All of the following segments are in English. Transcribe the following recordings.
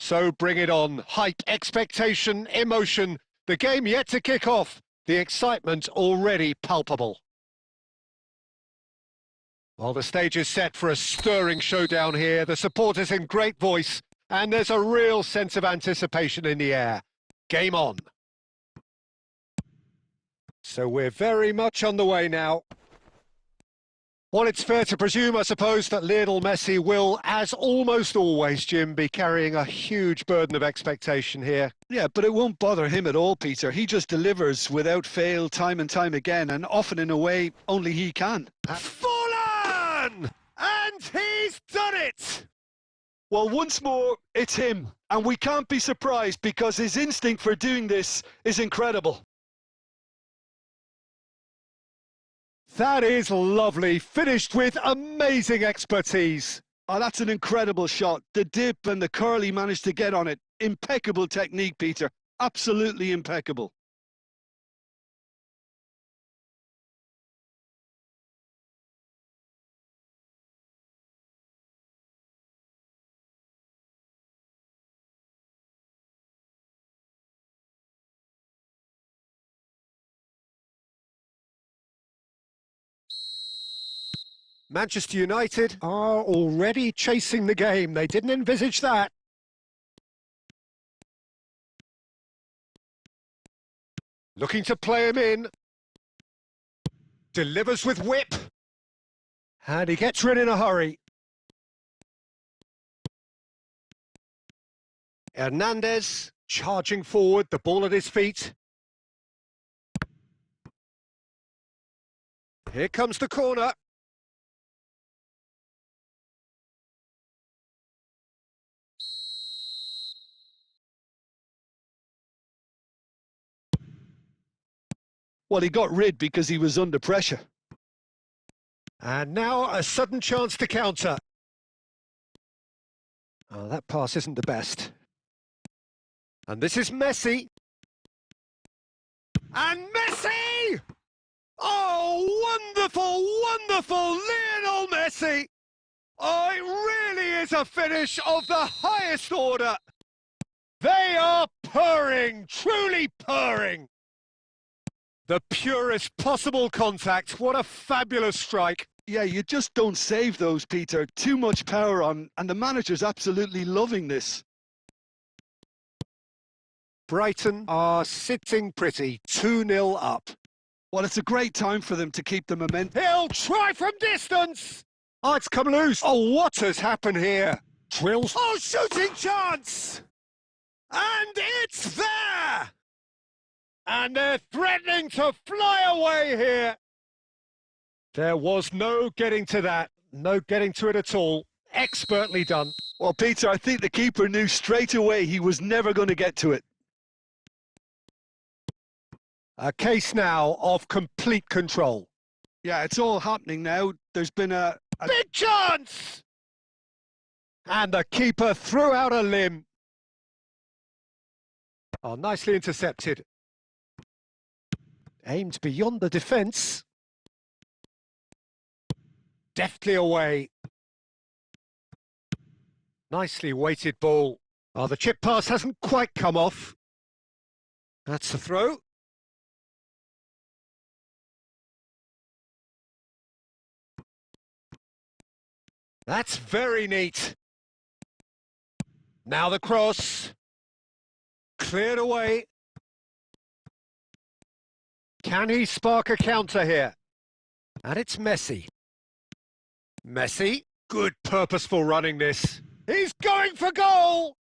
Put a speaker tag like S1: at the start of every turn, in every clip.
S1: So bring it on. Hype, expectation, emotion. The game yet to kick off. The excitement already palpable. Well, the stage is set for a stirring showdown here. The supporters in great voice, and there's a real sense of anticipation in the air. Game on. So we're very much on the way now. Well, it's fair to presume, I suppose, that Lionel Messi will, as almost always, Jim, be carrying a huge burden of expectation here.
S2: Yeah, but it won't bother him at all, Peter. He just delivers without fail time and time again, and often in a way only he can.
S1: Fallen! And he's done it!
S2: Well, once more, it's him. And we can't be surprised because his instinct for doing this is incredible.
S1: That is lovely, finished with amazing expertise.
S2: Oh, that's an incredible shot. The dip and the curl he managed to get on it. Impeccable technique, Peter. Absolutely impeccable.
S1: Manchester United are already chasing the game. They didn't envisage that. Looking to play him in. Delivers with whip. And he gets rid in a hurry. Hernandez charging forward, the ball at his feet. Here comes the corner.
S2: Well, he got rid because he was under pressure.
S1: And now a sudden chance to counter. Oh, that pass isn't the best. And this is Messi. And Messi! Oh, wonderful, wonderful Lionel Messi! Oh, it really is a finish of the highest order. They are purring, truly purring. The purest possible contact. What a fabulous strike.
S2: Yeah, you just don't save those, Peter. Too much power on, and the manager's absolutely loving this.
S1: Brighton are sitting pretty, 2-0 up.
S2: Well, it's a great time for them to keep the momentum.
S1: He'll try from distance. Oh, it's come loose. Oh, what has happened here? Drills. Oh, shooting chance. And it's there. And they're threatening to fly away here. There was no getting to that. No getting to it at all. Expertly done.
S2: Well, Peter, I think the keeper knew straight away he was never going to get to it.
S1: A case now of complete control.
S2: Yeah, it's all happening now. There's been a
S1: big chance! And the keeper threw out a limb. Oh, nicely intercepted. Aimed beyond the defence. Deftly away. Nicely weighted ball. Oh, the chip pass hasn't quite come off. That's a throw. That's very neat. Now the cross. Cleared away. Can he spark a counter here? And it's Messi. Messi, good purposeful running this. He's going for goal!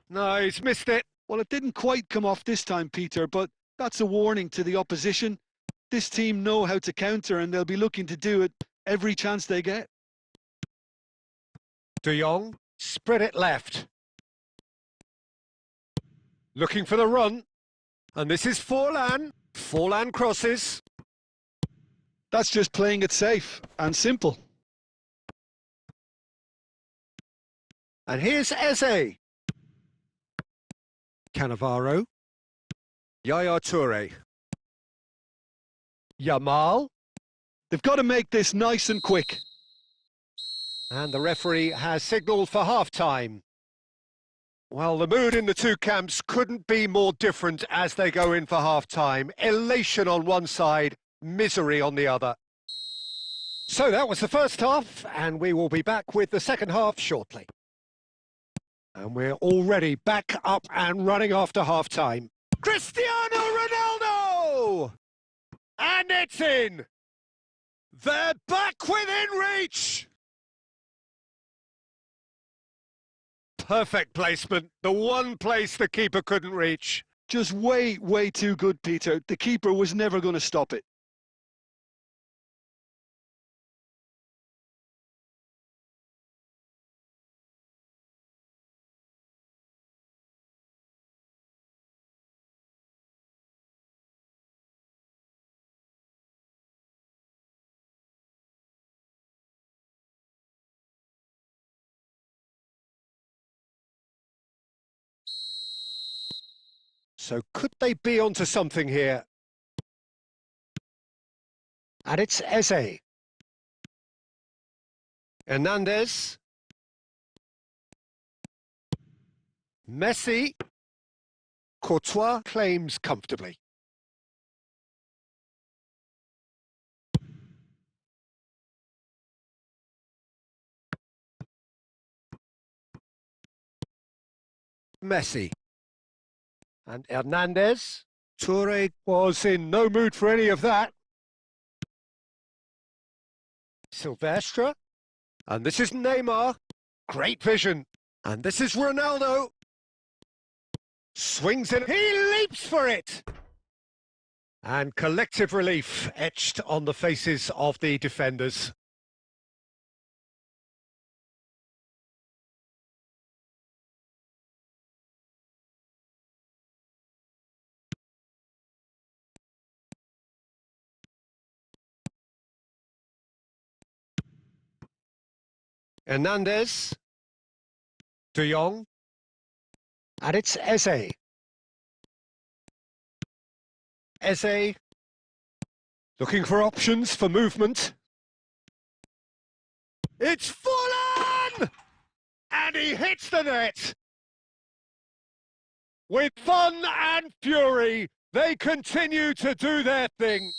S1: No, he's missed it.
S2: Well, it didn't quite come off this time, Peter, but that's a warning to the opposition. This team know how to counter and they'll be looking to do it every chance they get.
S1: De Jong, spread it left. Looking for the run. And this is Forlan. Forlan crosses.
S2: That's just playing it safe and simple.
S1: And here's Eze. Cannavaro. Yaya Toure. Yamal.
S2: They've got to make this nice and quick.
S1: And the referee has signalled for half-time. Well, the mood in the two camps couldn't be more different as they go in for half-time. Elation on one side, misery on the other. So that was the first half, and we will be back with the second half shortly. And we're already back up and running after half-time. Cristiano Ronaldo! And it's in! They're back within reach! Perfect placement, the one place the keeper couldn't reach.
S2: Just way too good, Peter. The keeper was never going to stop it.
S1: So could they be onto something here? And it's Eze. Hernandez. Messi. Courtois claims comfortably. Messi. And Hernandez. Toure was in no mood for any of that. Silvestre. And this is Neymar. Great vision. And this is Ronaldo. Swings in. He leaps for it. And collective relief etched on the faces of the defenders. Hernandez. De Jong. And it's Eze. Eze. Looking for options for movement. It's fallen! And he hits the net. With fun and fury, they continue to do their thing.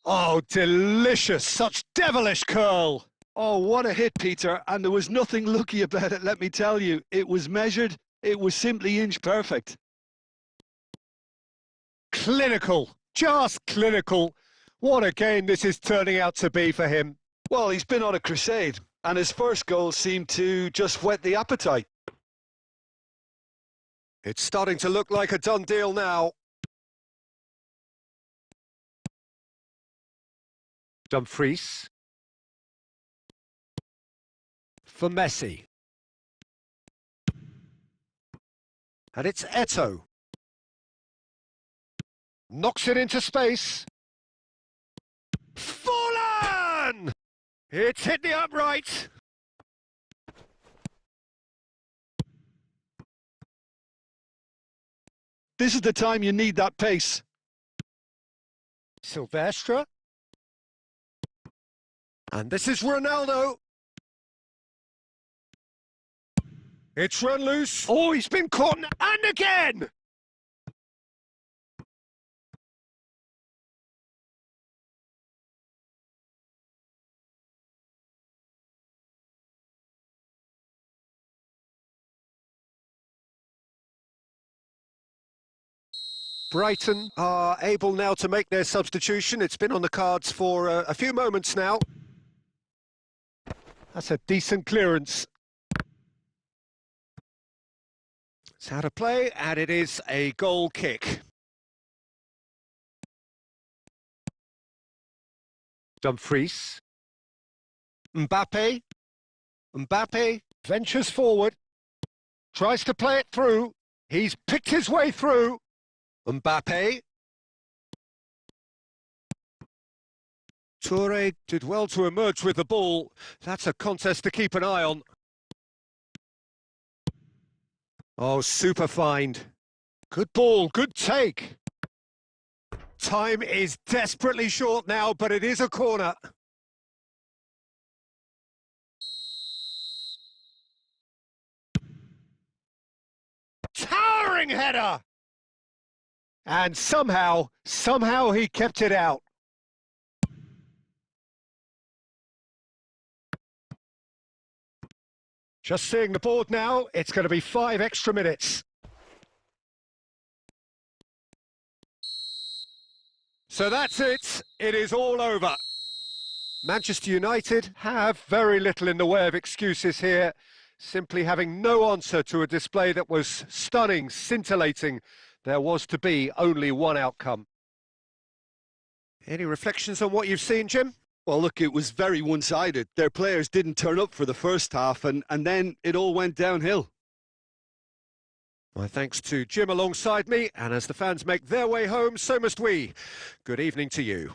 S1: Oh, delicious. Such devilish curl.
S2: Oh, what a hit, Peter. And there was nothing lucky about it, let me tell you. It was measured. It was simply inch perfect.
S1: Clinical. Just clinical. What a game this is turning out to be for him.
S2: Well, he's been on a crusade, and his first goal seemed to just whet the appetite.
S1: It's starting to look like a done deal now. Dumfries. For Messi. And it's Eto'o. Knocks it into space. Fallen! It's hit the upright.
S2: This is the time you need that pace.
S1: Silvestre. And this is Ronaldo. It's run loose. Oh, he's been caught. And again! Brighton are able now to make their substitution. It's been on the cards for a few moments now. That's a decent clearance. It's how to play, and it is a goal kick. Dumfries. Mbappe. Mbappe ventures forward. Tries to play it through. He's picked his way through. Mbappe. Toure did well to emerge with the ball. That's a contest to keep an eye on. Oh, super find. Good ball, good take. Time is desperately short now, but it is a corner. towering header! And somehow he kept it out. Just seeing the board now, it's going to be 5 extra minutes. So that's it. It is all over. Manchester United have very little in the way of excuses here, simply having no answer to a display that was stunning, scintillating. There was to be only one outcome. Any reflections on what you've seen, Jim?
S2: Well, look, it was very one-sided. Their players didn't turn up for the first half, and then it all went downhill.
S1: My thanks to Jim alongside me, and as the fans make their way home, so must we. Good evening to you.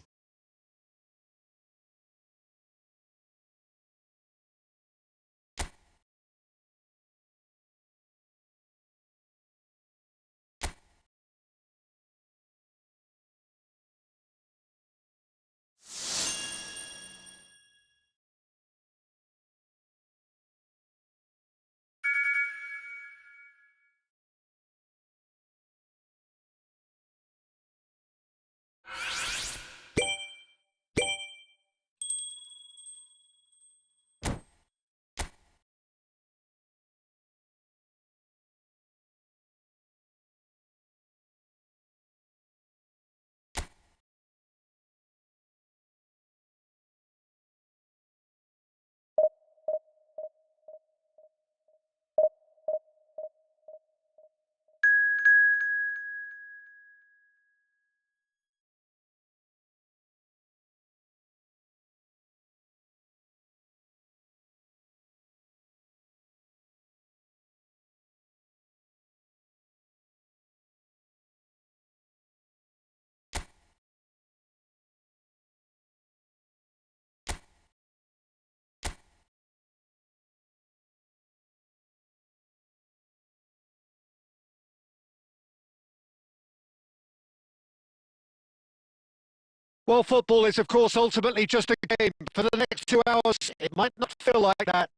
S1: Well, football is, of course, ultimately just a game. For the next 2 hours, it might not feel like that.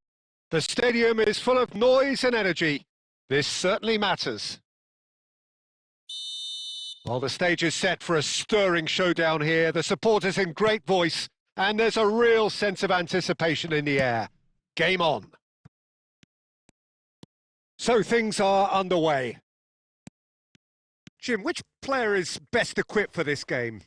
S1: The stadium is full of noise and energy. This certainly matters. Well, the stage is set for a stirring showdown here. The supporters in great voice, and there's a real sense of anticipation in the air. Game on. So things are underway. Jim, which player is best equipped for this game?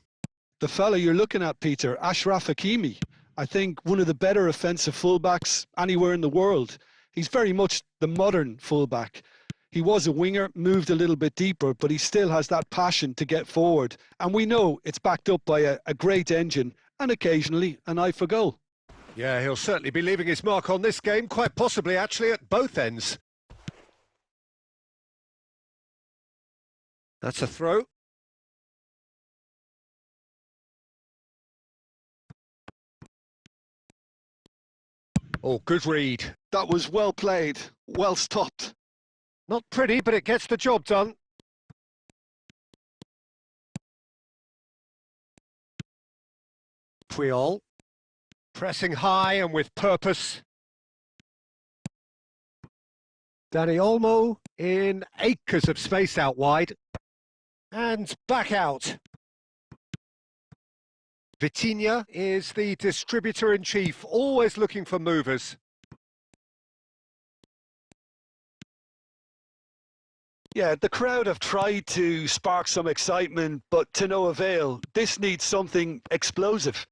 S2: The fella you're looking at, Peter, Ashraf Hakimi, I think one of the better offensive fullbacks anywhere in the world. He's very much the modern fullback. He was a winger, moved a little bit deeper, but he still has that passion to get forward. And we know it's backed up by a great engine and occasionally an eye for goal.
S1: Yeah, he'll certainly be leaving his mark on this game, quite possibly actually at both ends. That's a throw. Oh, good read.
S2: That was well played, well stopped.
S1: Not pretty, but it gets the job done. Puyol, pressing high and with purpose. Dani Olmo in acres of space out wide. And back out. Vitinha is the distributor-in-chief, always looking for movers.
S2: Yeah, the crowd have tried to spark some excitement, but to no avail. This needs something explosive.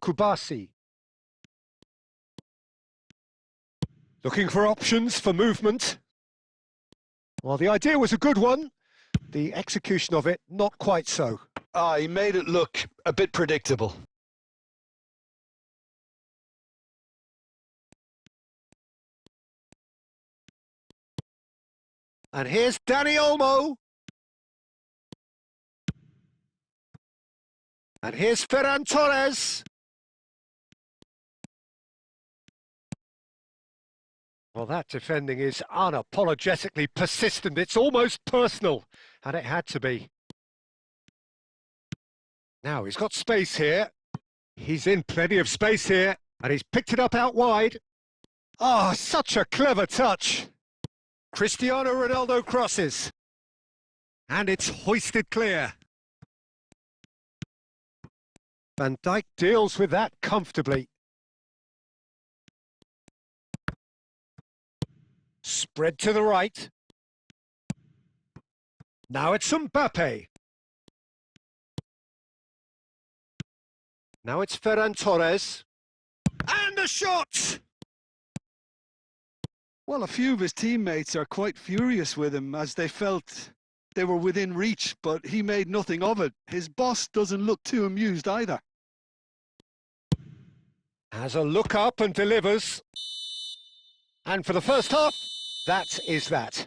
S1: Kubasi. Looking for options for movement. Well, the idea was a good one. The execution of it, not quite so.
S2: He made it look a bit predictable.
S1: And here's Dani Olmo. And here's Ferran Torres. Well, that defending is unapologetically persistent. It's almost personal, and it had to be. Now, he's got space here. He's in plenty of space here, and he's picked it up out wide. Ah, such a clever touch. Cristiano Ronaldo crosses. And it's hoisted clear. Van Dijk deals with that comfortably. Spread to the right. Now it's Mbappe. Now it's Ferran Torres. And a shot!
S2: Well, a few of his teammates are quite furious with him as they felt they were within reach, but he made nothing of it. His boss doesn't look too amused either.
S1: Has a look up and delivers. And for the first half, that is that.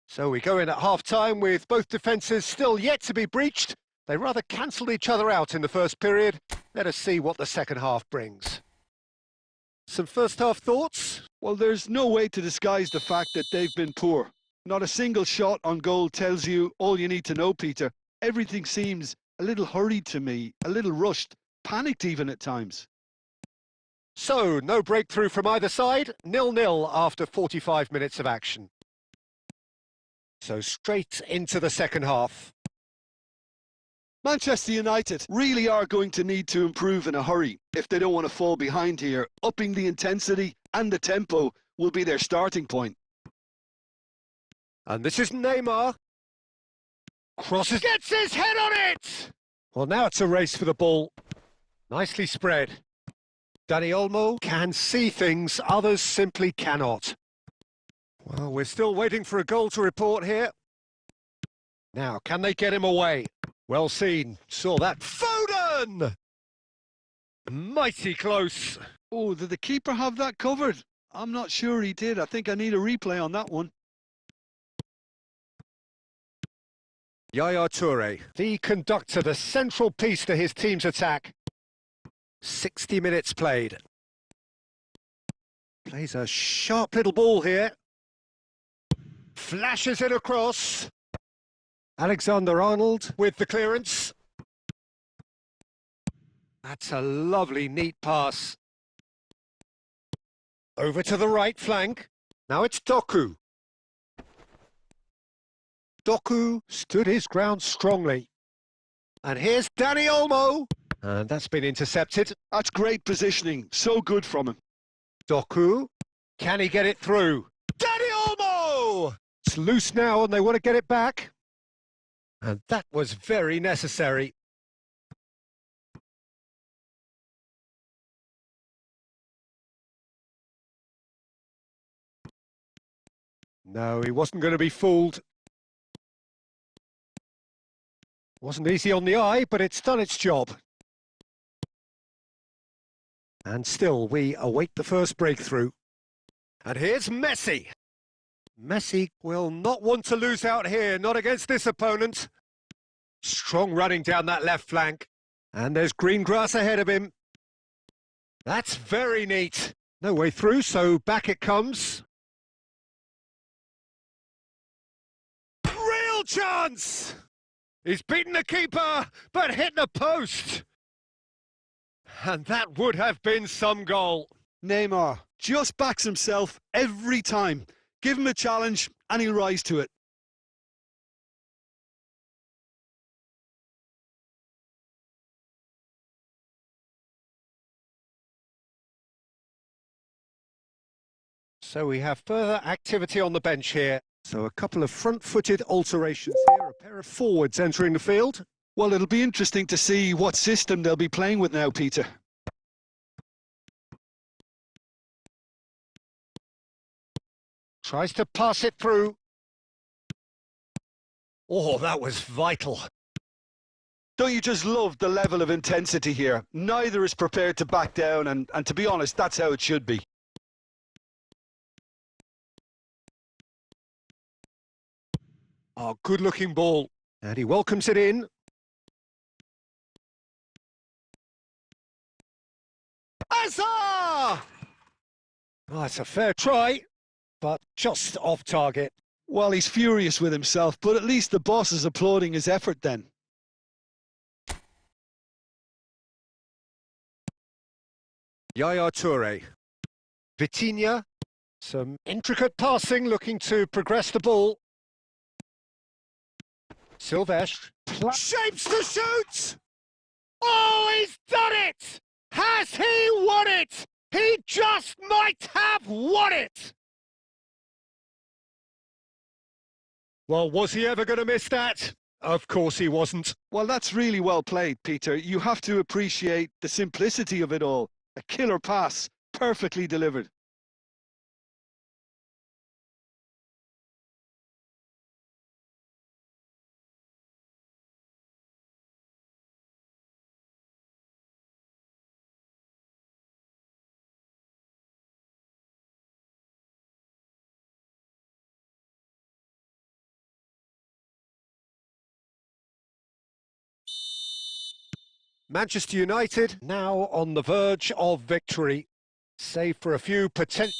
S1: So we go in at half-time with both defences still yet to be breached. They rather cancelled each other out in the first period. Let us see what the second half brings. Some first-half thoughts?
S2: Well, there's no way to disguise the fact that they've been poor. Not a single shot on goal tells you all you need to know, Peter. Everything seems a little hurried to me, a little rushed, panicked even at times.
S1: So, no breakthrough from either side, 0-0 after 45 minutes of action. So straight into the second half.
S2: Manchester United really are going to need to improve in a hurry if they don't want to fall behind here. Upping the intensity and the tempo will be their starting point.
S1: And this is Neymar. Crosses, gets his head on it! Well, now it's a race for the ball. Nicely spread. Dani Olmo can see things others simply cannot. Well, we're still waiting for a goal to report here. Now, can they get him away? Well seen. Saw that. Foden! Mighty close.
S2: Oh, did the keeper have that covered? I'm not sure he did. I think I need a replay on that one.
S1: Yaya Toure, the conductor, the central piece to his team's attack. 60 minutes played. Plays a sharp little ball here. Flashes it across. Alexander-Arnold with the clearance. That's a lovely, neat pass. Over to the right flank. Now it's Doku. Doku stood his ground strongly. And here's Dani Olmo. And that's been intercepted.
S2: That's great positioning. So good from him.
S1: Doku. Can he get it through? Dani Olmo! It's loose now and they want to get it back. And that was very necessary. No, he wasn't going to be fooled. Wasn't easy on the eye, but it's done its job. And still, we await the first breakthrough. And here's Messi. Messi will not want to lose out here, not against this opponent. Strong running down that left flank. And there's green grass ahead of him. That's very neat. No way through, so back it comes. Real chance! He's beaten the keeper, but hit the post. And that would have been some goal.
S2: Neymar just backs himself every time. Give him a challenge and he'll rise to it.
S1: So we have further activity on the bench here. So a couple of front-footed alterations here, a pair of forwards entering the field.
S2: Well, it'll be interesting to see what system they'll be playing with now, Peter.
S1: Tries to pass it through. Oh, that was vital.
S2: Don't you just love the level of intensity here? Neither is prepared to back down, and to be honest, that's how it should be.
S1: Oh, good-looking ball. And he welcomes it in. Azar! Oh, it's a fair try, but just off target.
S2: Well, he's furious with himself, but at least the boss is applauding his effort then.
S1: Yaya Toure. Vitinha Some intricate passing, looking to progress the ball. Silvestre shapes to shoot! Oh, he's done it! Has he won it? He just might have won it! Well, was he ever going to miss that? Of course he wasn't.
S2: Well, that's really well played, Peter. You have to appreciate the simplicity of it all. A killer pass, perfectly delivered.
S1: Manchester United now on the verge of victory. Save for a few potential...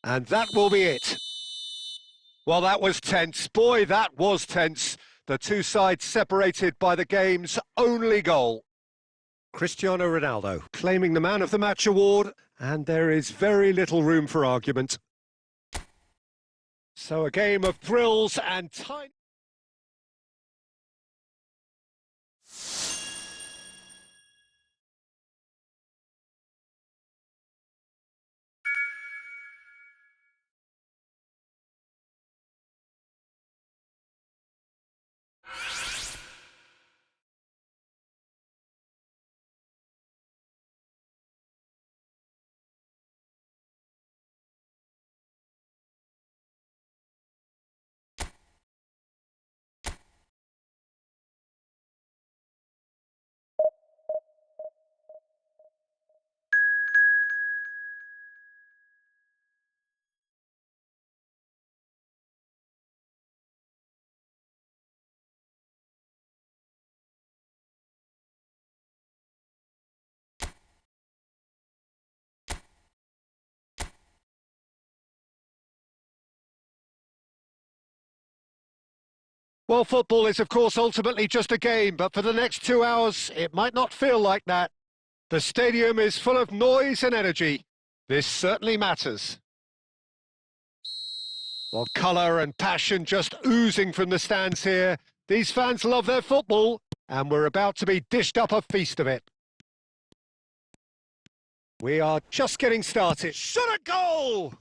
S1: And that will be it. Well, that was tense. Boy, that was tense. The two sides separated by the game's only goal. Cristiano Ronaldo claiming the Man of the Match award, and there is very little room for argument. So a game of thrills and time. Well, football is, of course, ultimately just a game, but for the next 2 hours, it might not feel like that. The stadium is full of noise and energy. This certainly matters. Well, colour and passion just oozing from the stands here. These fans love their football, and we're about to be dished up a feast of it. We are just getting started. Shot at goal!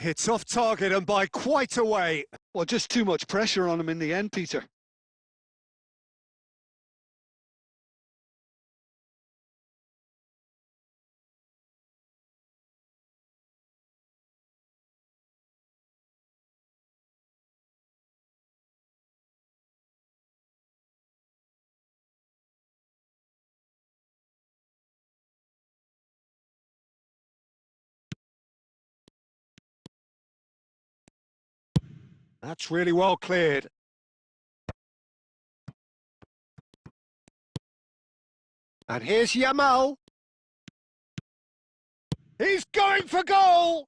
S1: It's off target and by quite a way.
S2: Well, just too much pressure on him in the end, Peter.
S1: That's really well cleared. And here's Yamal. He's going for goal!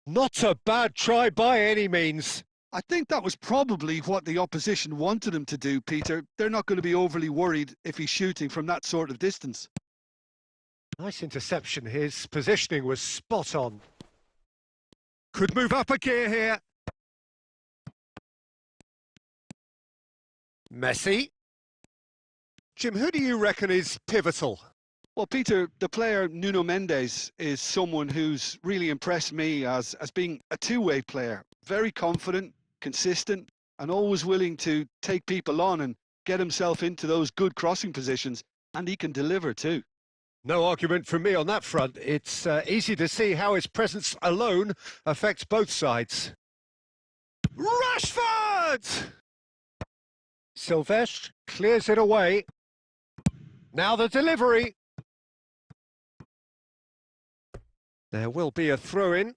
S1: Not a bad try by any means.
S2: I think that was probably what the opposition wanted him to do, Peter. They're not going to be overly worried if he's shooting from that sort of distance.
S1: Nice interception. His positioning was spot on. Could move up a gear here. Messi. Jim, who do you reckon is pivotal?
S2: Well, Peter, the player Nuno Mendes is someone who's really impressed me as being a two-way player. Very confident, consistent, and always willing to take people on and get himself into those good crossing positions, and he can deliver too.
S1: No argument from me on that front. It's easy to see how his presence alone affects both sides. Rashford! Silvestre clears it away. Now the delivery. There will be a throw-in.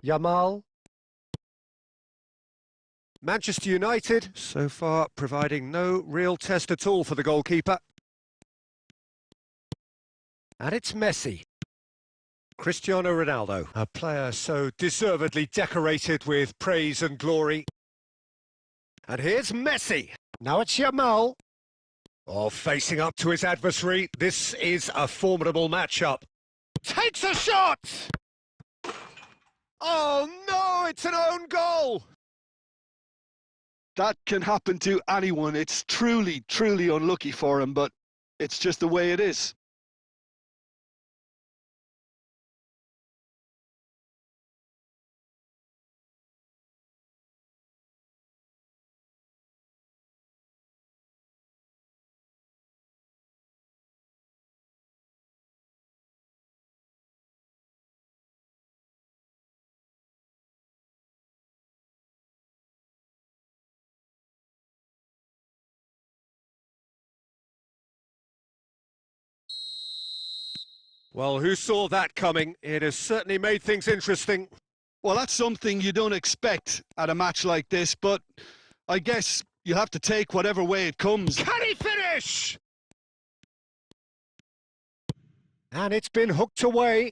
S1: Yamal. Manchester United, so far providing no real test at all for the goalkeeper. And it's Messi. Cristiano Ronaldo, a player so deservedly decorated with praise and glory. And here's Messi. Now it's Yamal. Oh, facing up to his adversary, this is a formidable matchup. Takes a shot! Oh no, it's an own goal!
S2: That can happen to anyone. It's truly, truly unlucky for him, but it's just the way it is.
S1: Well, who saw that coming? It has certainly made things interesting.
S2: Well, that's something you don't expect at a match like this, but I guess you have to take whatever way it comes.
S1: Can he finish? And it's been hooked away.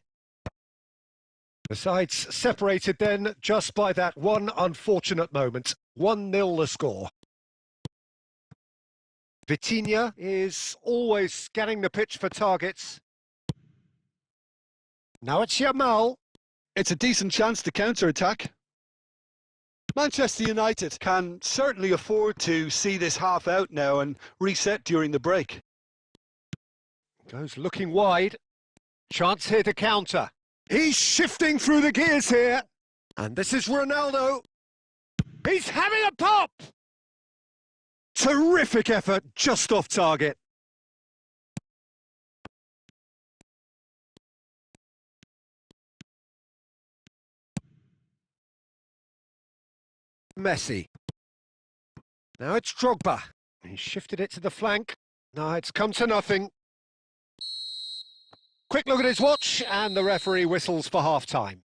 S1: The sides separated then just by that one unfortunate moment. 1-0 the score. Vitinha is always scanning the pitch for targets. Now it's Yamal.
S2: It's a decent chance to counter-attack. Manchester United can certainly afford to see this half out now and reset during the break.
S1: Goes looking wide. Chance here to counter. He's shifting through the gears here. And this is Ronaldo. He's having a pop! Terrific effort, just off target. Messi. Now it's Drogba. He shifted it to the flank. No, it's come to nothing. Quick look at his watch, and the referee whistles for half-time.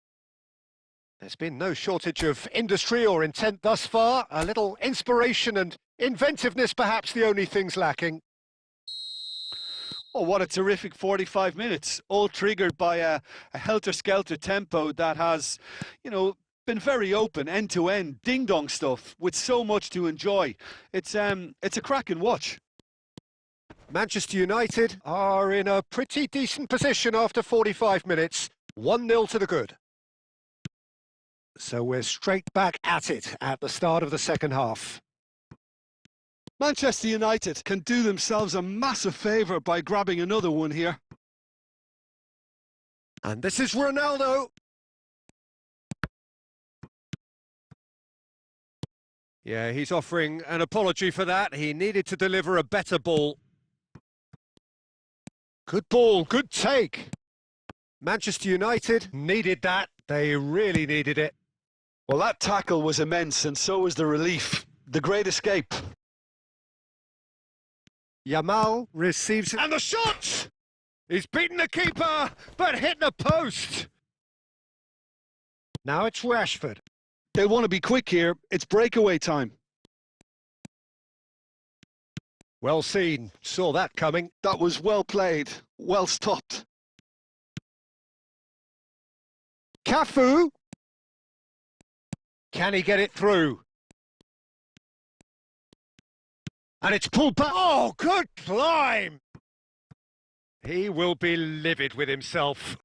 S1: There's been no shortage of industry or intent thus far. A little inspiration and inventiveness, perhaps the only things lacking.
S2: Oh, what a terrific 45 minutes, all triggered by a helter-skelter tempo that has, been very open, end-to-end, ding-dong stuff with so much to enjoy. It's a cracking watch.
S1: Manchester United are in a pretty decent position after 45 minutes. 1-0 to the good. So we're straight back at it at the start of the second half.
S2: Manchester United can do themselves a massive favour by grabbing another one here.
S1: And this is Ronaldo. Yeah, he's offering an apology for that. He needed to deliver a better ball. Good ball, good take. Manchester United needed that. They really needed it.
S2: Well, that tackle was immense, and so was the relief. The great escape.
S1: Yamal receives it. And the shot! He's beaten the keeper, but hit the post. Now it's Rashford.
S2: They'll want to be quick here. It's breakaway time.
S1: Well seen. Saw that coming.
S2: That was well played. Well stopped.
S1: Cafu. Can he get it through? And it's pulled back. Oh, good climb! He will be livid with himself.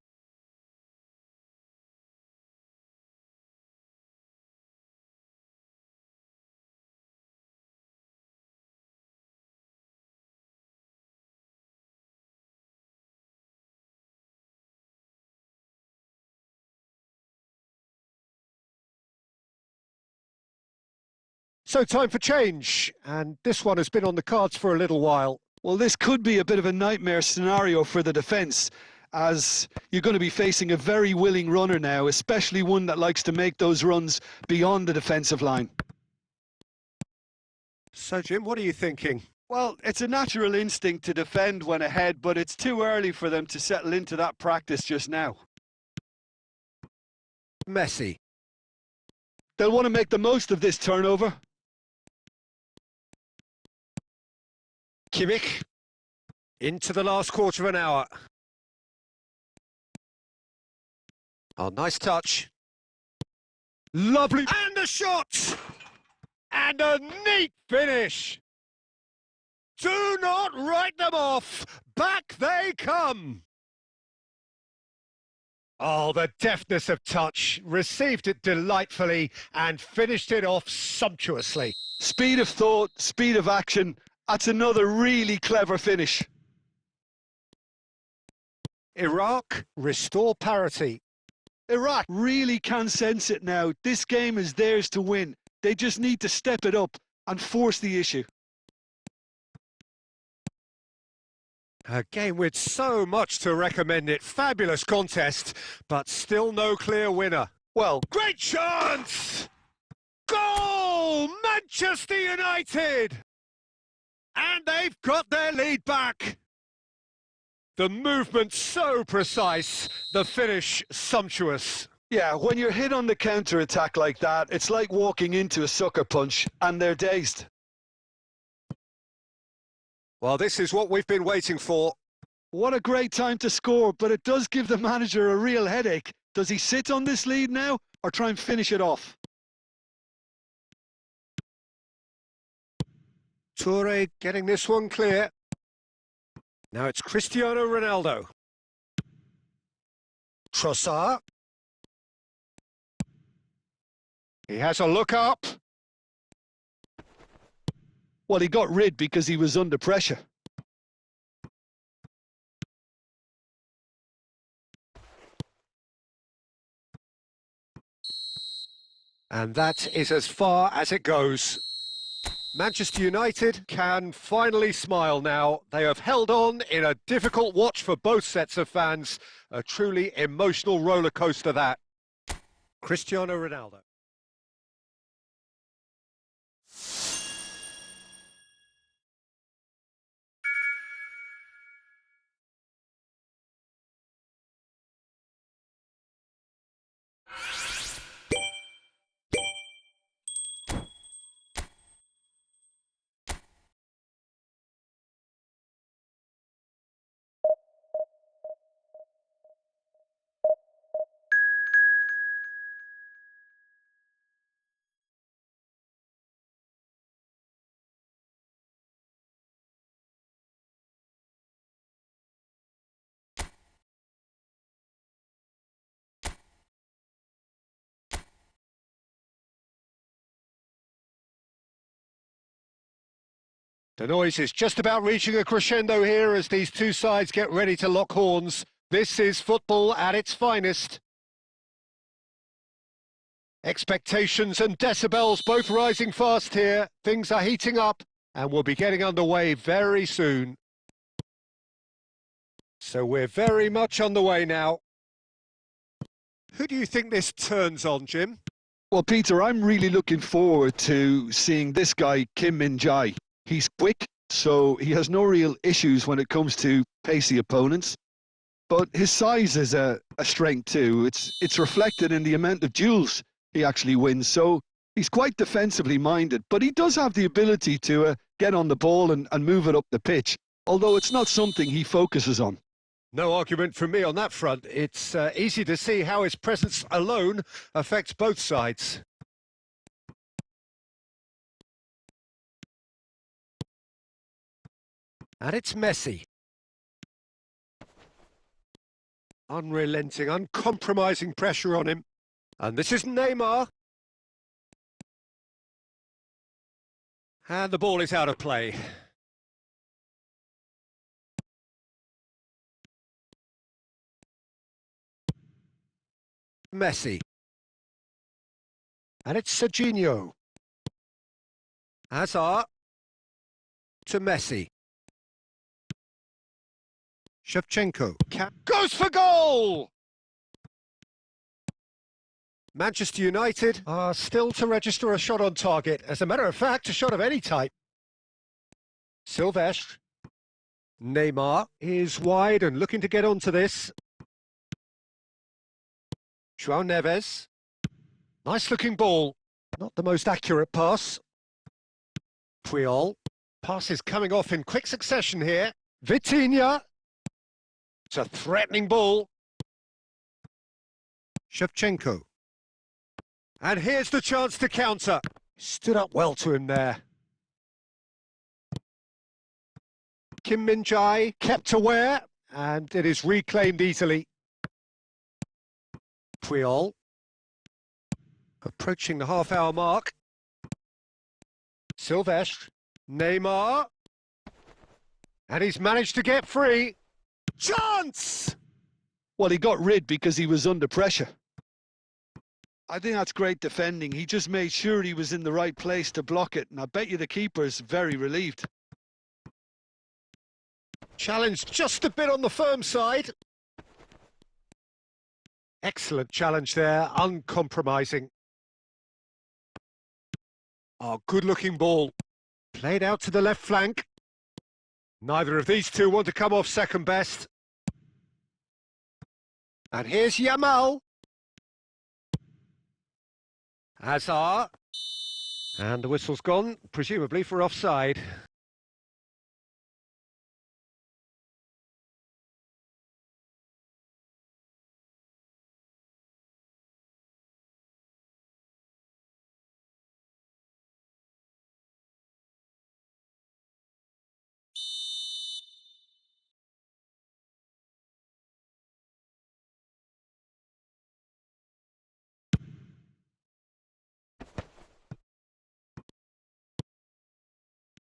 S1: So time for change, and this one has been on the cards for a little while.
S2: Well, this could be a bit of a nightmare scenario for the defence, as you're going to be facing a very willing runner now, especially one that likes to make those runs beyond the defensive line.
S1: So, Jim, what are you thinking?
S2: Well, it's a natural instinct to defend when ahead, but it's too early for them to settle into that practice just now.
S1: Messi.
S2: They'll want to make the most of this turnover.
S1: Kimmich. Into the last quarter of an hour. Oh, nice touch. Lovely. And a shot! And a neat finish! Do not write them off! Back they come! Oh, the deftness of touch. Received it delightfully and finished it off sumptuously.
S2: Speed of thought, speed of action. That's another really clever finish.
S1: Iraq restore parity.
S2: Iraq really can sense it now. This game is theirs to win. They just need to step it up and force the issue.
S1: A game with so much to recommend it. Fabulous contest, but still no clear winner.
S2: Well,
S1: Great chance! Goal! Manchester United! And they've got their lead back. The movement so precise, the finish sumptuous.
S2: yeah, when you're hit on the counter-attack like that, it's like walking into a sucker punch and they're dazed.
S1: Well, this is what we've been waiting for.
S2: What a great time to score, but it does give the manager a real headache. Does he sit on this lead now or try and finish it off?
S1: Toure getting this one clear. Now it's Cristiano Ronaldo. Trossard. He has a look up.
S2: Well, he got rid because he was under pressure.
S1: And that is as far as it goes. Manchester United can finally smile now. They have held on in a difficult watch for both sets of fans. A truly emotional roller coaster that. Cristiano Ronaldo. The noise is just about reaching a crescendo here as these two sides get ready to lock horns. This is football at its finest. Expectations and decibels both rising fast here. Things are heating up and we'll be getting underway very soon. So we're very much on the way now. Who do you think this turns on, Jim?
S2: Well, Peter, I'm really looking forward to seeing this guy, Kim Min-jae. He's quick, so he has no real issues when it comes to pacey opponents. But his size is a strength too. It's reflected in the amount of duels he actually wins. So he's quite defensively minded, but he does have the ability to get on the ball and move it up the pitch, although it's not something he focuses on.
S1: No argument from me on that front. It's easy to see how his presence alone affects both sides. And it's Messi. Unrelenting, uncompromising pressure on him. And this is Neymar. And the ball is out of play. Messi. And it's Serginho. Hazard. To Messi. Shevchenko goes for goal! Manchester United are still to register a shot on target. As a matter of fact, a shot of any type. Silvestre. Neymar is wide and looking to get onto this. João Neves. Nice looking ball. Not the most accurate pass. Puyol. Pass is coming off in quick succession here. Vitinha. It's a threatening ball. Shevchenko. And here's the chance to counter. Stood up well to him there. Kim Min-jae kept aware, and it is reclaimed easily. Puyol approaching the half-hour mark. Silvestre, Neymar, and he's managed to get free. Chance!
S2: Well, he got rid because he was under pressure. I think that's great defending. He just made sure he was in the right place to block it, and I bet you the keeper's very relieved.
S1: Challenge just a bit on the firm side. Excellent challenge there, uncompromising. Oh, good-looking ball. Played out to the left flank. Neither of these two want to come off second best. And here's Yamal. Hazard. And the whistle's gone, presumably for offside.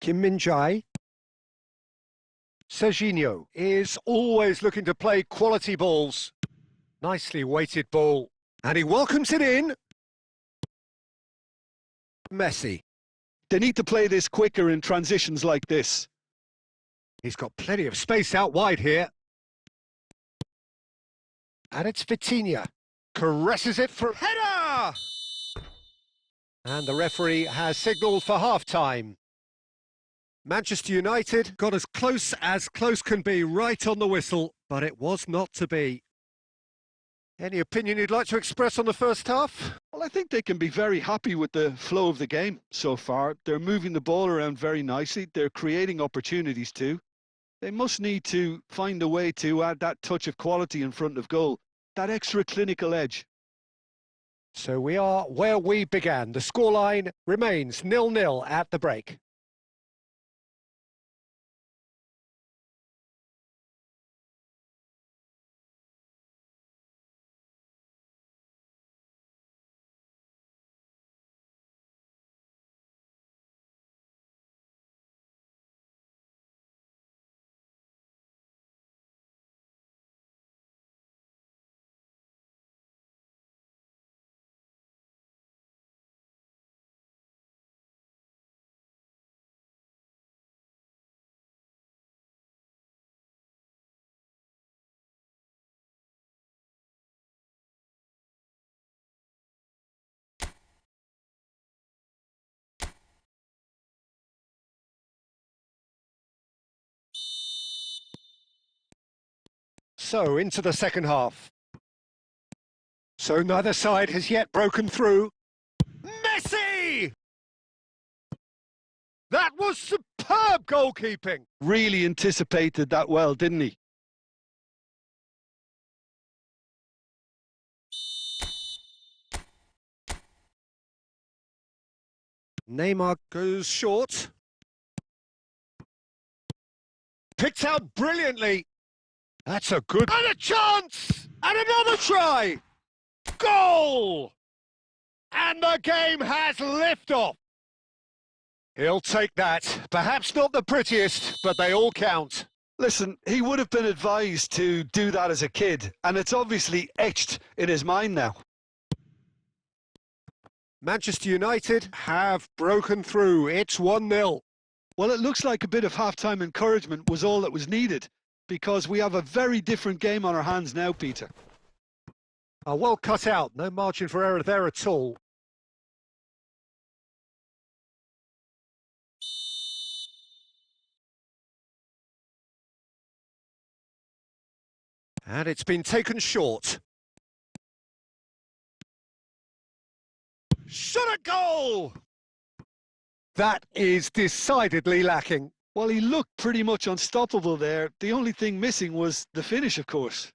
S1: Kim Min-jae. Serginho is always looking to play quality balls. Nicely weighted ball. And he welcomes it in. Messi.
S2: They need to play this quicker in transitions like this.
S1: He's got plenty of space out wide here. And it's Vitinha. Caresses it for header! And the referee has signalled for half-time. Manchester United got as close can be right on the whistle, but it was not to be. Any opinion you'd like to express on the first half?
S2: Well, I think they can be very happy with the flow of the game so far. They're moving the ball around very nicely. They're creating opportunities too. They must need to find a way to add that touch of quality in front of goal, that extra clinical edge.
S1: So we are where we began. The scoreline remains 0-0 at the break. So, into the second half. So neither side has yet broken through. Messi! That was superb goalkeeping.
S2: Really anticipated that well, didn't he?
S1: Neymar goes short. Picked out brilliantly. That's a good... And a chance! And another try! Goal! And the game has liftoff. He'll take that. Perhaps not the prettiest, but they all count.
S2: Listen, he would have been advised to do that as a kid, and it's obviously etched in his mind now.
S1: Manchester United have broken through. It's 1-0.
S2: Well, it looks like a bit of half-time encouragement was all that was needed, because we have a very different game on our hands now, Peter.
S1: Well cut out. No margin for error there at all. And it's been taken short. Shot at goal! That is decidedly lacking.
S2: Well, he looked pretty much unstoppable there. The only thing missing was the finish, of course.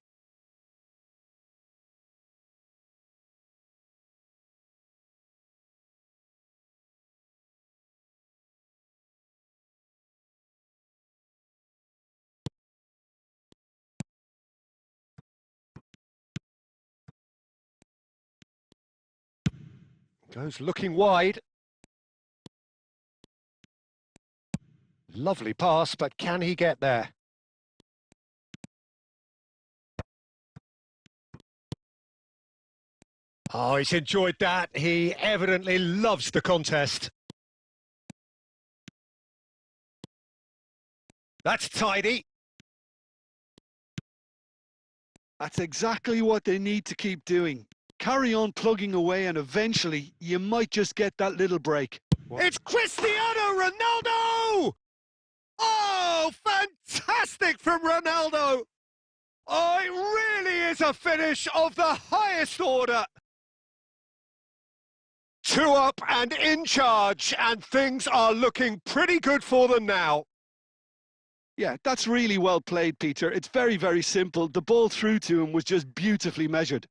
S1: Goes looking wide. Lovely pass, but can he get there? Oh, he's enjoyed that. He evidently loves the contest. That's tidy.
S2: That's exactly what they need to keep doing. Carry on plugging away and eventually you might just get that little break.
S1: It's Cristiano Ronaldo! Oh, fantastic from Ronaldo! Oh, it really is a finish of the highest order. 2 up and in charge, and things are looking pretty good for them now.
S2: Yeah, that's really well played, Peter. It's very, very simple. The ball through to him was just beautifully measured.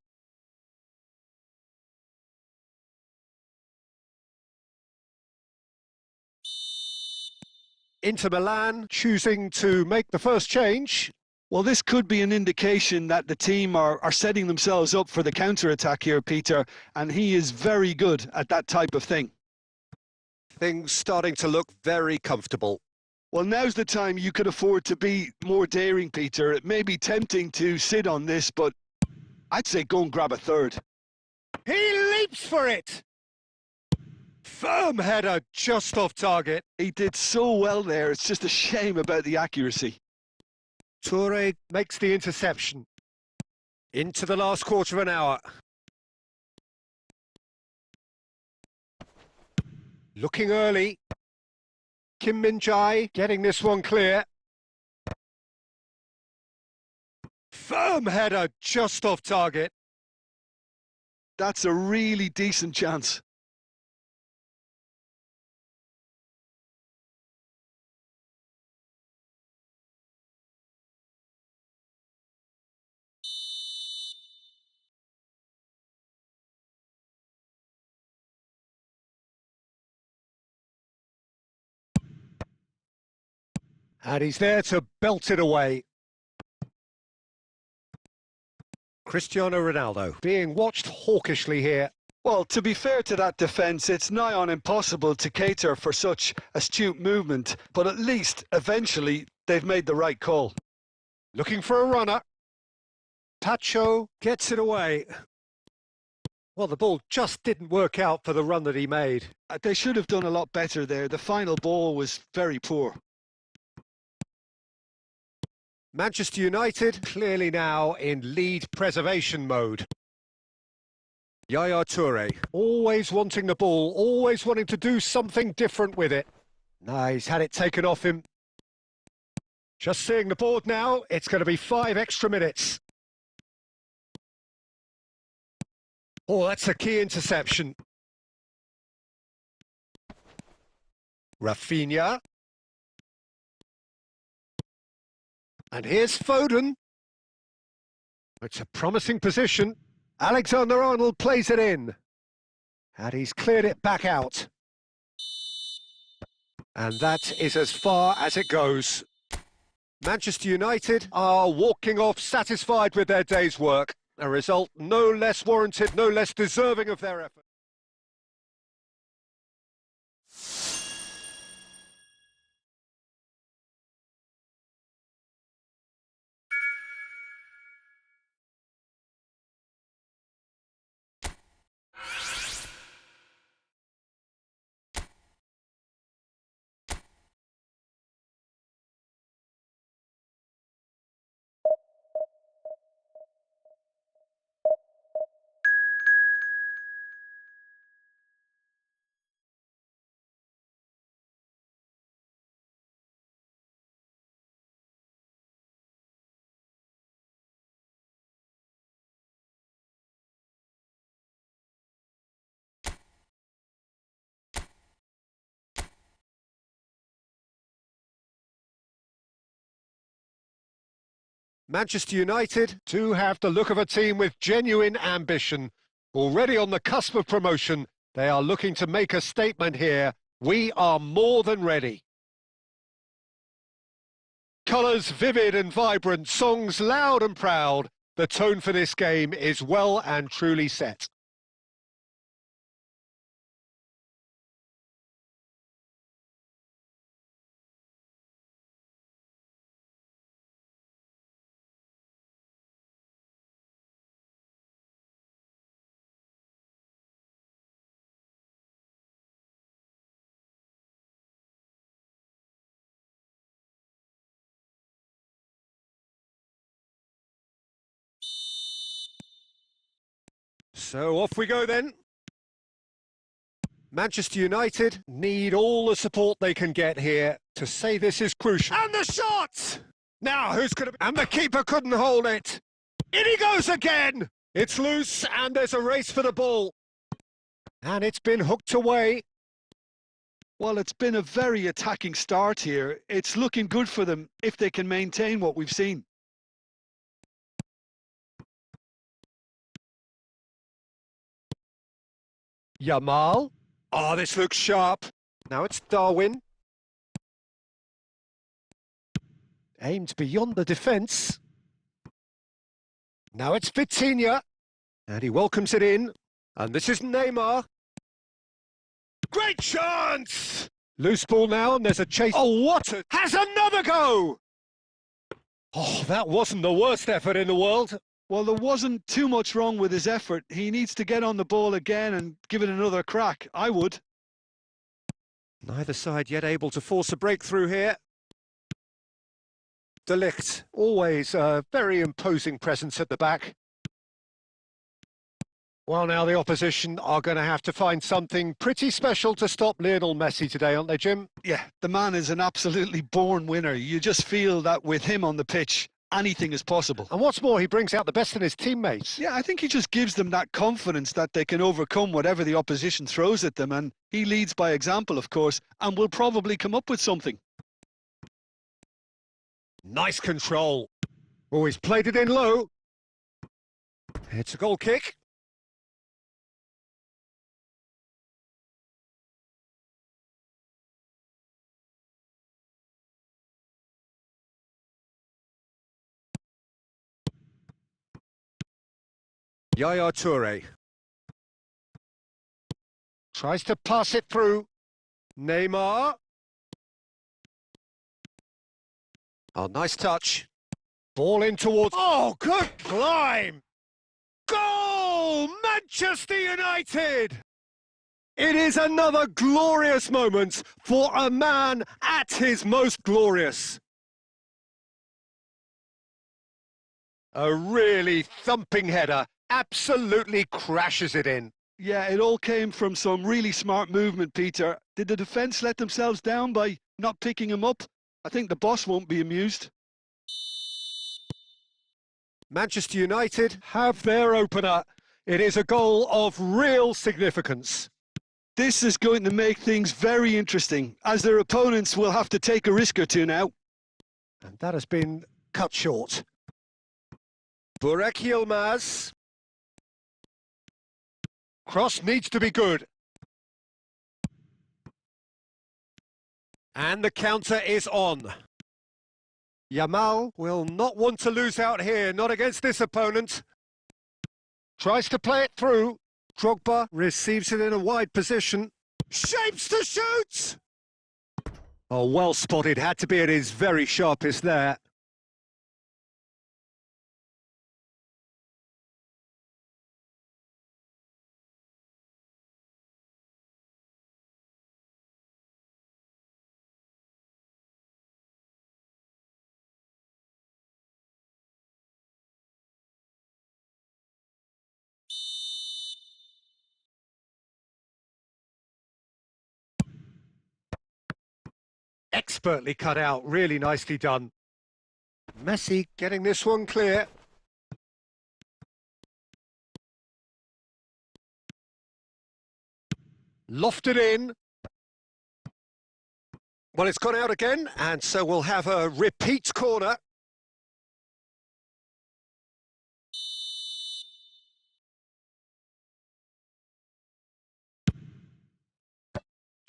S1: Inter Milan choosing to make the first change.
S2: Well, this could be an indication that the team are setting themselves up for the counter-attack here, Peter, and he is very good at that type of thing.
S1: Things starting to look very comfortable.
S2: Well, now's the time you could afford to be more daring, Peter. It may be tempting to sit on this, but I'd say go and grab a third.
S1: He leaps for it! Firm header just off target.
S2: He did so well there. It's just a shame about the accuracy.
S1: Toure makes the interception. Into the last quarter of an hour. Looking early. Kim Min-jae getting this one clear. Firm header just off target.
S2: That's a really decent chance.
S1: And he's there to belt it away. Cristiano Ronaldo being watched hawkishly here.
S2: Well, to be fair to that defence, it's nigh on impossible to cater for such astute movement, but at least, eventually, they've made the right call.
S1: Looking for a runner. Pacho gets it away. Well, the ball just didn't work out for the run that he made.
S2: They should have done a lot better there. The final ball was very poor.
S1: Manchester United clearly now in lead preservation mode. Yaya Toure, always wanting the ball, always wanting to do something different with it. No, he's had it taken off him. Just seeing the board now, it's going to be 5 extra minutes. Oh, that's a key interception. Rafinha. And here's Foden. It's a promising position. Alexander-Arnold plays it in. And he's cleared it back out. And that is as far as it goes. Manchester United are walking off satisfied with their day's work. A result no less warranted, no less deserving of their effort. Manchester United do have the look of a team with genuine ambition. Already on the cusp of promotion, they are looking to make a statement here. We are more than ready. Colours vivid and vibrant, songs loud and proud. The tone for this game is well and truly set. So off we go then. Manchester United need all the support they can get here to say this is crucial. And the shot! Now, who's going to... And the keeper couldn't hold it. In he goes again! It's loose, and there's a race for the ball. And it's been hooked away.
S2: Well, it's been a very attacking start here. It's looking good for them if they can maintain what we've seen.
S1: Yamal. Oh, this looks sharp. Now it's Darwin. Aimed beyond the defence. Now it's Vitinha. And he welcomes it in. And this is Neymar. Great chance! Loose ball now, and there's a chase. Oh, what a... Has another go! Oh, that wasn't the worst effort in the world.
S2: Well, there wasn't too much wrong with his effort. He needs to get on the ball again and give it another crack. I would.
S1: Neither side yet able to force a breakthrough here. De Ligt, always a very imposing presence at the back. Well, now the opposition are going to have to find something pretty special to stop Lionel Messi today, aren't they, Jim?
S2: Yeah, the man is an absolutely born winner. You just feel that with him on the pitch, anything is possible.
S1: And what's more, he brings out the best in his teammates.
S2: Yeah, I think he just gives them that confidence that they can overcome whatever the opposition throws at them, and he leads by example, of course, and will probably come up with something.
S1: Nice control. Oh, he's played it in low. It's a goal kick. Yaya Toure. Tries to pass it through. Neymar. Oh, nice touch. Ball in towards... Oh, good climb! Goal! Manchester United! It is another glorious moment for a man at his most glorious. A really thumping header. Absolutely crashes it in.
S2: Yeah, it all came from some really smart movement, Peter. Did the defence let themselves down by not picking him up? I think the boss won't be amused.
S1: Manchester United have their opener. It is a goal of real significance.
S2: This is going to make things very interesting, as their opponents will have to take a risk or two now.
S1: And that has been cut short. Burak Yilmaz. Cross needs to be good. And the counter is on. Yamal will not want to lose out here, not against this opponent. Tries to play it through. Drogba receives it in a wide position. Shapes to shoot! Oh, well spotted. Had to be at his very sharpest there. Expertly cut out, really nicely done. Messi getting this one clear. Lofted in. Well, it's gone out again, and so we'll have a repeat corner.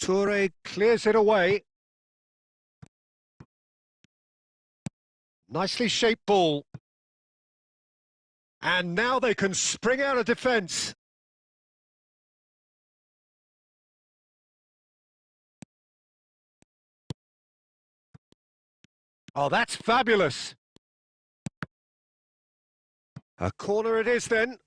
S1: Toure clears it away. Nicely shaped ball. And now they can spring out of defence. Oh, that's fabulous. A corner it is then.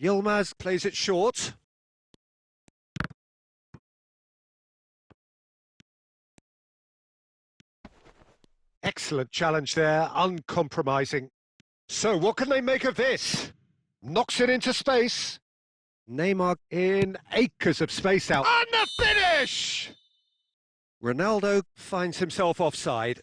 S1: Yilmaz plays it short. Excellent challenge there, uncompromising. So what can they make of this? Knocks it into space. Neymar in acres of space out. And the finish! Ronaldo finds himself offside.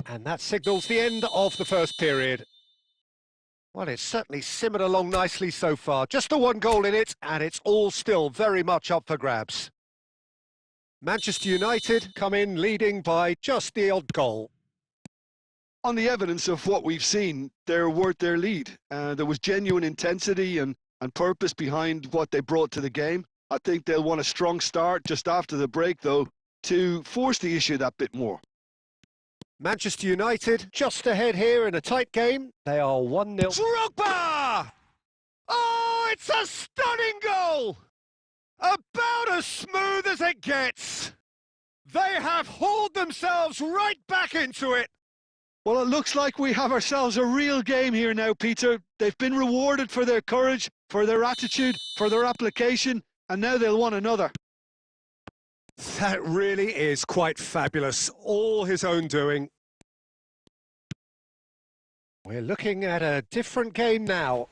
S1: And that signals the end of the first period. Well, it's certainly simmered along nicely so far. Just the one goal in it, and it's all still very much up for grabs. Manchester United come in leading by just the odd goal.
S2: On the evidence of what we've seen, they're worth their lead. There was genuine intensity and purpose behind what they brought to the game. I think they'll want a strong start just after the break, though, to force the issue that bit more.
S1: Manchester United just ahead here in a tight game. They are 1-0. Drogba! Oh, it's a stunning goal! About as smooth as it gets. They have hauled themselves right back into it.
S2: Well, it looks like we have ourselves a real game here now, Peter. They've been rewarded for their courage, for their attitude, for their application, and now they'll want another.
S1: That really is quite fabulous. All his own doing. We're looking at a different game now.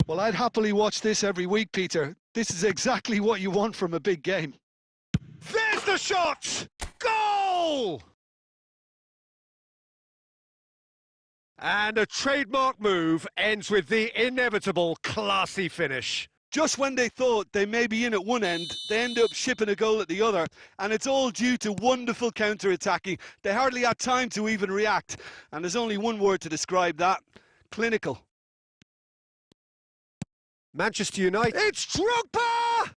S2: Well, I'd happily watch this every week, Peter. This is exactly what you want from a big game.
S1: There's the shot! Goal! And a trademark move ends with the inevitable classy finish.
S2: Just when they thought they may be in at one end, they end up shipping a goal at the other, and it's all due to wonderful counter-attacking. They hardly had time to even react, and there's only one word to describe that: clinical.
S1: Manchester United, it's Drogba!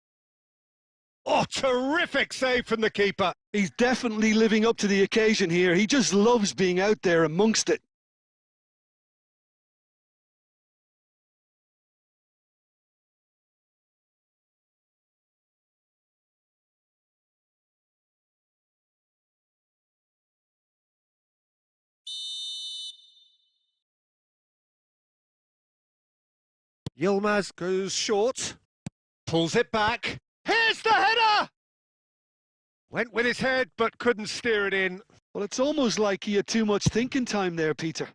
S1: Oh, terrific save from the keeper.
S2: He's definitely living up to the occasion here. He just loves being out there amongst it.
S1: Yilmaz goes short, pulls it back. Here's the header! Went with his head, but couldn't steer it in.
S2: Well, it's almost like he had too much thinking time there, Peter.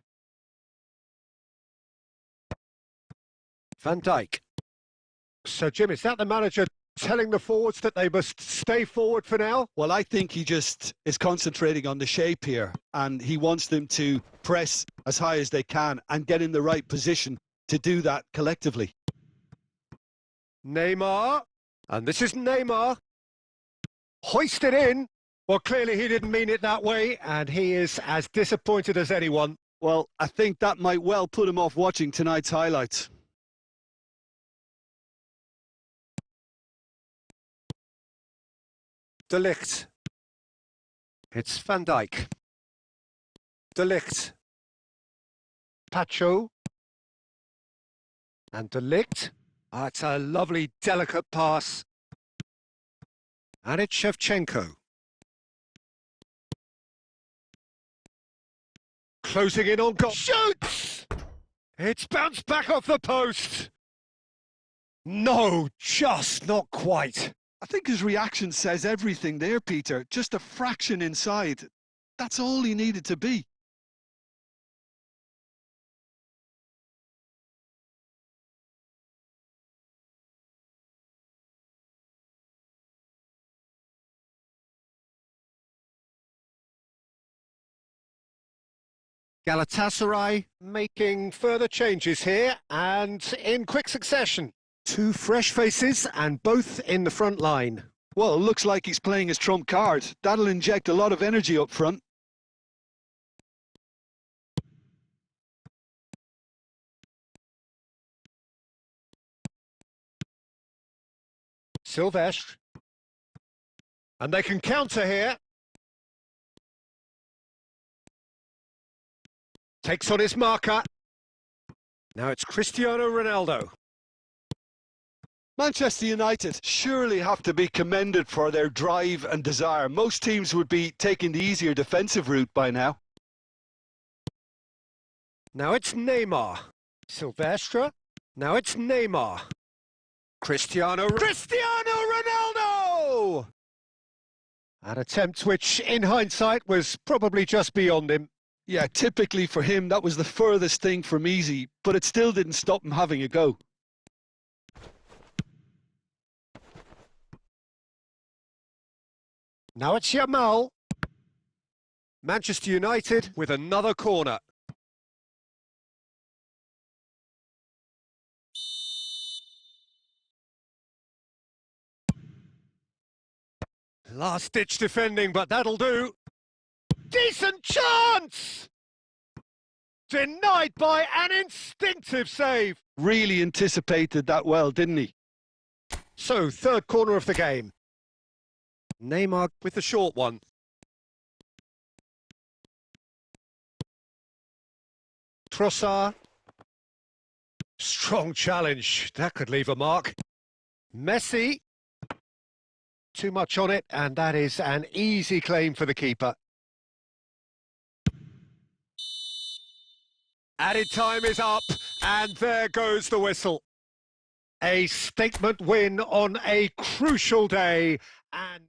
S1: Van Dijk. So, Jim, is that the manager telling the forwards that they must stay forward for now?
S2: Well, I think he just is concentrating on the shape here, and he wants them to press as high as they can and get in the right position to do that collectively.
S1: Neymar, and this is Neymar, hoisted in. Well, clearly he didn't mean it that way, and he is as disappointed as anyone.
S2: Well, I think that might well put him off watching tonight's highlights.
S1: De Ligt. It's Van Dijk. De Ligt. Pacho. And De Ligt. Ah, it's a lovely, delicate pass. And it's Shevchenko. Closing in on goal. Shoots! It's bounced back off the post. No, just not quite.
S2: I think his reaction says everything there, Peter. Just a fraction inside. That's all he needed to be.
S1: Galatasaray making further changes here and in quick succession. Two fresh faces and both in the front line.
S2: Well, it looks like he's playing his trump card. That'll inject a lot of energy up front.
S1: Silvestre. And they can counter here. Takes on his marker. Now it's Cristiano Ronaldo.
S2: Manchester United surely have to be commended for their drive and desire. Most teams would be taking the easier defensive route by now.
S1: Now it's Neymar. Silvestre. Now it's Neymar. Cristiano Ronaldo! An attempt which, in hindsight, was probably just beyond him.
S2: Yeah, typically for him, that was the furthest thing from easy, but it still didn't stop him having a go.
S1: Now it's Yamal. Manchester United with another corner. Last-ditch defending, but that'll do. Decent chance! Denied by an instinctive save.
S2: Really anticipated that well, didn't he?
S1: So, third corner of the game. Neymar with the short one. Trossard. Strong challenge. That could leave a mark. Messi. Too much on it, and that is an easy claim for the keeper. Added time is up, and there goes the whistle. A statement win on a crucial day, and...